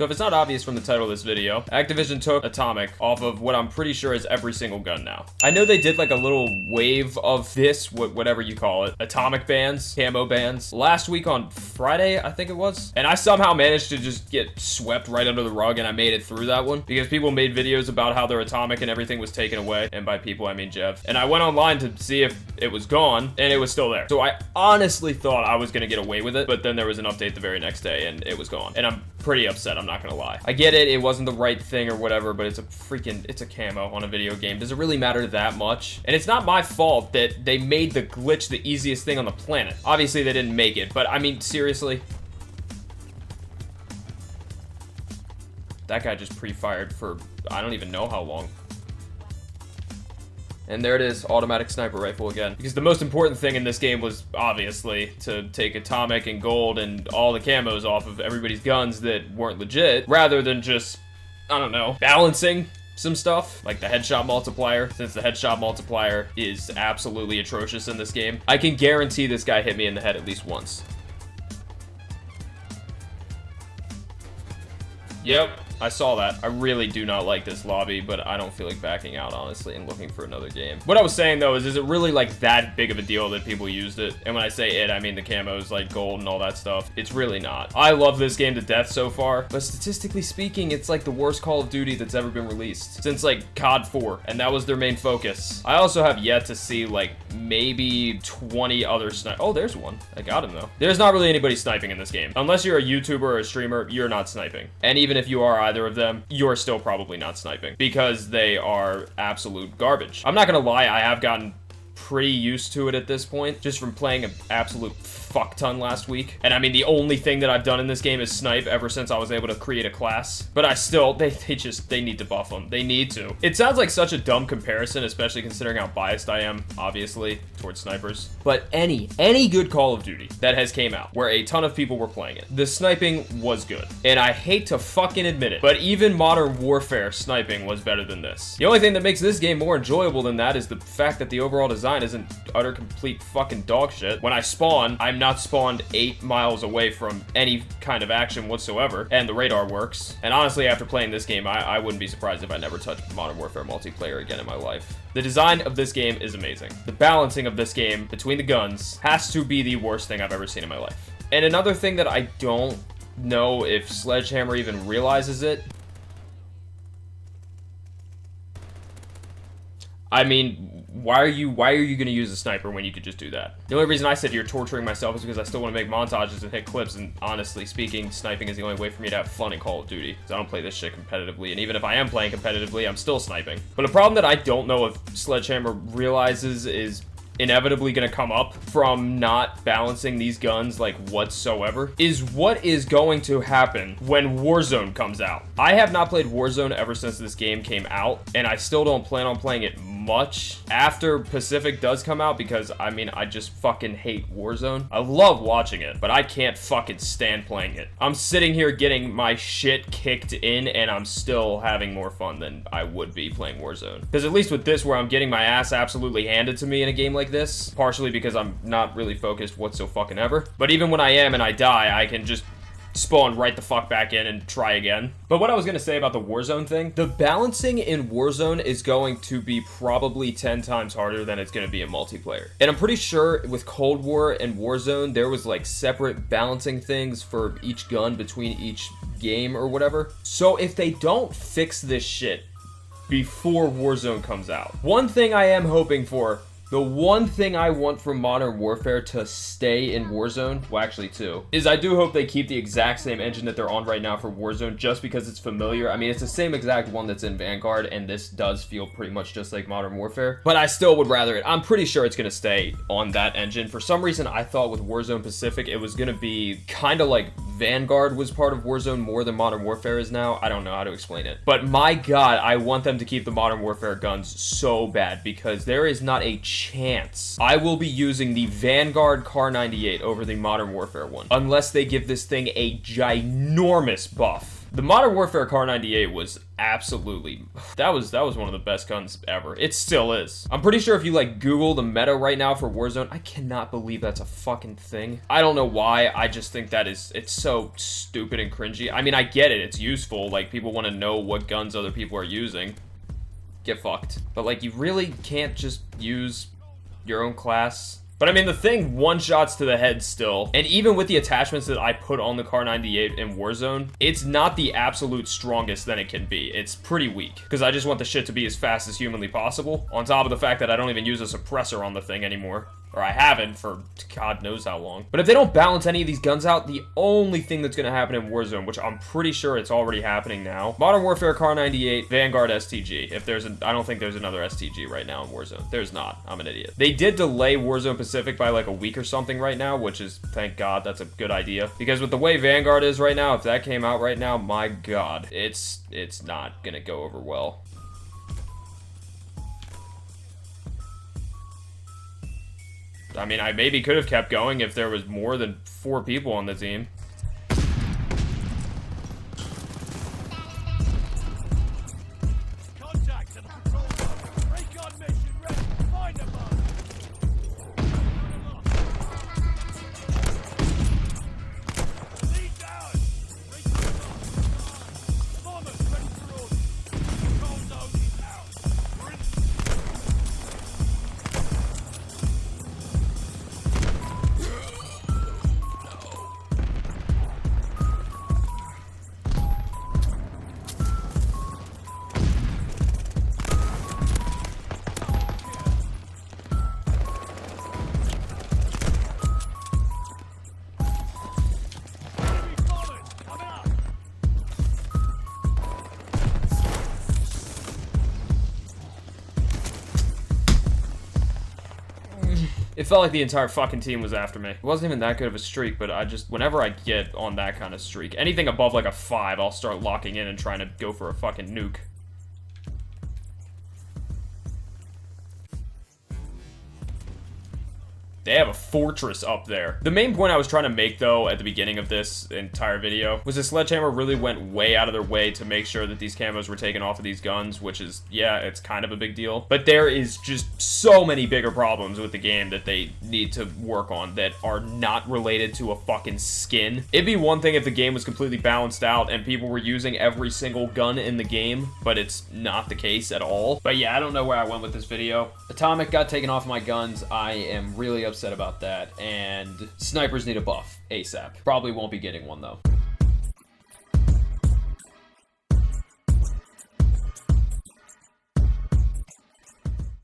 So if it's not obvious from the title of this video, Activision took Atomic off of what I'm pretty sure is every single gun now. I know they did like a little wave of this, whatever you call it, Atomic bans, camo bans, last week on Friday, I think it was. And I somehow managed to just get swept right under the rug, and I made it through that one because people made videos about how their Atomic and everything was taken away. And by people, I mean Jeff. And I went online to see if it was gone, and it was still there. So I honestly thought I was gonna get away with it, but then there was an update the very next day and it was gone. And I'm pretty upset, I'm not gonna lie. I get it, it wasn't the right thing or whatever, but it's a camo on a video game. Does it really matter that much? And it's not my fault that they made the glitch the easiest thing on the planet. Obviously they didn't make it, but I mean, seriously? That guy just pre-fired for I don't even know how long. And there it is, automatic sniper rifle again. Because the most important thing in this game was, obviously, to take Atomic and Gold and all the camos off of everybody's guns that weren't legit, rather than just, I don't know, balancing some stuff, like the headshot multiplier. Since the headshot multiplier is absolutely atrocious in this game, I can guarantee this guy hit me in the head at least once. Yep, I saw that. I really do not like this lobby, but I don't feel like backing out, honestly, and looking for another game. What I was saying, though, is it really, like, that big of a deal that people used it? And when I say it, I mean the camos, like, gold and all that stuff. It's really not. I love this game to death so far, but statistically speaking, it's, like, the worst Call of Duty that's ever been released since, like, COD 4, and that was their main focus. I also have yet to see, like, maybe 20 other Oh, there's one. I got him, though. There's not really anybody sniping in this game. Unless you're a YouTuber or a streamer, you're not sniping. And even if you are either of them, you're still probably not sniping because they are absolute garbage. I'm not gonna lie, I have gotten pretty used to it at this point, just from playing an absolute fuck ton last week. And I mean, the only thing that I've done in this game is snipe ever since I was able to create a class. But I still, they need to buff them. They need to. It sounds like such a dumb comparison, especially considering how biased I am, obviously, towards snipers. But any good Call of Duty that has came out where a ton of people were playing it, the sniping was good. And I hate to fucking admit it, but even Modern Warfare sniping was better than this. The only thing that makes this game more enjoyable than that is the fact that the overall design isn't utter complete fucking dog shit. When I spawn, I'm not spawned 8 miles away from any kind of action whatsoever, and the radar works. And honestly, after playing this game, I wouldn't be surprised if I never touched Modern Warfare multiplayer again in my life. The design of this game is amazing. The balancing of this game between the guns has to be the worst thing I've ever seen in my life. And another thing that I don't know if Sledgehammer even realizes it. I mean, why are you going to use a sniper when you could just do that? The only reason I said you're torturing myself is because I still want to make montages and hit clips, and honestly speaking, sniping is the only way for me to have fun in Call of Duty, because I don't play this shit competitively, and even if I am playing competitively, I'm still sniping. But a problem that I don't know if Sledgehammer realizes is inevitably going to come up from not balancing these guns like whatsoever is what is going to happen when Warzone comes out. I have not played Warzone ever since this game came out, and I still don't plan on playing it much after Pacific does come out because, I mean, I just fucking hate Warzone. I love watching it, but I can't fucking stand playing it. I'm sitting here getting my shit kicked in, and I'm still having more fun than I would be playing Warzone. Because at least with this, where I'm getting my ass absolutely handed to me in a game like this, partially because I'm not really focused whatsoever, but even when I am and I die, I can just spawn right the fuck back in and try again. But what I was going to say about the Warzone thing, the balancing in Warzone is going to be probably 10 times harder than it's going to be in multiplayer. And I'm pretty sure with Cold War and Warzone, there was like separate balancing things for each gun between each game or whatever. So if they don't fix this shit before Warzone comes out, one thing I am hoping for, the one thing I want from Modern Warfare to stay in Warzone, well actually two, is I do hope they keep the exact same engine that they're on right now for Warzone just because it's familiar. I mean, it's the same exact one that's in Vanguard, and this does feel pretty much just like Modern Warfare, but I still would rather it. I'm pretty sure it's going to stay on that engine. For some reason, I thought with Warzone Pacific, it was going to be kind of like Vanguard was part of Warzone more than Modern Warfare is now. I don't know how to explain it, but my God, I want them to keep the Modern Warfare guns so bad because there is not a chance I will be using the Vanguard Car 98 over the Modern Warfare one unless they give this thing a ginormous buff. The Modern Warfare Kar 98 was absolutely, that was one of the best guns ever. It still is. I'm pretty sure if you like Google the meta right now for Warzone, I cannot believe that's a fucking thing. I don't know why, I just think that it's so stupid and cringy. I mean, I get it, it's useful, like people want to know what guns other people are using. Get fucked. But like, you really can't just use your own class. But I mean, the thing one-shots to the head still, and even with the attachments that I put on the Kar 98 in Warzone, it's not the absolute strongest that it can be. It's pretty weak, because I just want the shit to be as fast as humanly possible, on top of the fact that I don't even use a suppressor on the thing anymore. Or I haven't for God knows how long. But if they don't balance any of these guns out, the only thing that's going to happen in Warzone, which I'm pretty sure it's already happening now, Modern Warfare Kar 98, Vanguard STG. If there's I don't think there's another STG right now in Warzone. There's not. I'm an idiot. They did delay Warzone Pacific by like a week or something right now, which is, thank God, that's a good idea. Because with the way Vanguard is right now, if that came out right now, my God, it's not going to go over well. I mean, I maybe could have kept going if there was more than 4 people on the team. Contact to the control room. Recon mission ready. Find them all. Lead down. Recon lost. Bombers ready for orders. Control zone is out. We're in. It felt like the entire fucking team was after me. It wasn't even that good of a streak, but I just, whenever I get on that kind of streak, anything above like a 5, I'll start locking in and trying to go for a fucking nuke. They have a fortress up there. The main point I was trying to make, though, at the beginning of this entire video, was that Sledgehammer really went way out of their way to make sure that these camos were taken off of these guns, which is, yeah, it's kind of a big deal. But there is just so many bigger problems with the game that they need to work on that are not related to a fucking skin. It'd be one thing if the game was completely balanced out and people were using every single gun in the game, but it's not the case at all. But yeah, I don't know where I went with this video. Atomic got taken off my guns. I am really upset about that, and snipers need a buff ASAP. Probably won't be getting one though.